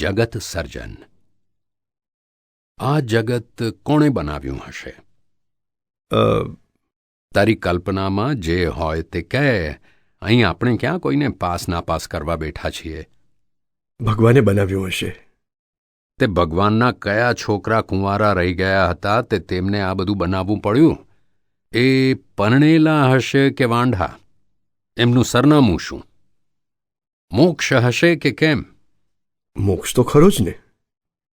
જગત સર્જન. આ જગત કોણે બનાવ્યું હશે? તારી કલ્પનામાં જે હોય તે કહે. અહીં આપણે ક્યાં કોઈને પાસ નાપાસ કરવા બેઠા છીએ? ભગવાને બનાવ્યું હશે. તે ભગવાનના કયા છોકરા કુંવારા રહી ગયા હતા તે તેમને આ બધું બનાવવું પડ્યું? એ પરણેલા હશે કે વાંઢા? એમનું સરનામું શું? મોક્ષ હશે કે કેમ? મોક્ષ તો ખરો જ ને.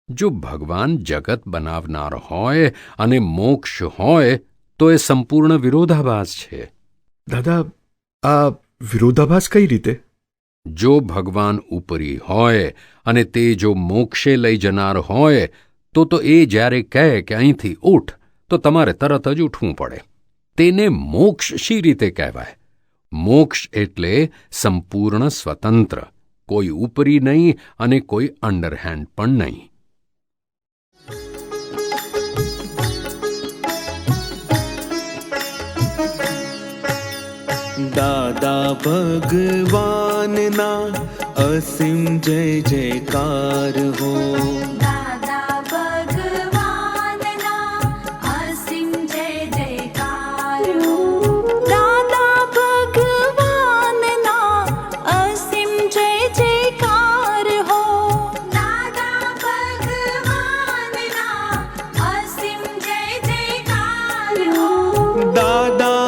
જો ભગવાન જગત બનાવનાર હોય અને મોક્ષ હોય તો એ સંપૂર્ણ વિરોધાભાસ છે. દાદા, આ વિરોધાભાસ કઈ રીતે? જો ભગવાન ઉપરી હોય અને તે જો મોક્ષે લઈ જનાર હોય તો એ જ્યારે કહે કે અહીંથી ઉઠ તો તમારે તરત જ ઉઠવું પડે. તેને મોક્ષ શી રીતે કહેવાય? મોક્ષ એટલે સંપૂર્ણ સ્વતંત્ર, કોઈ ઉપરી નહીં અને કોઈ અંડરહેન્ડ પણ નહીં. દાદા ભગવાનના અસીમ જય જયકાર હો. દાદા ભગવાનના અસીમ જય જયકાર હો. દાદા ભગવાનના અસીમ જય જયકાર હો. દાદા ભગવાનના અસીમ જય જયકાર હો. દાદા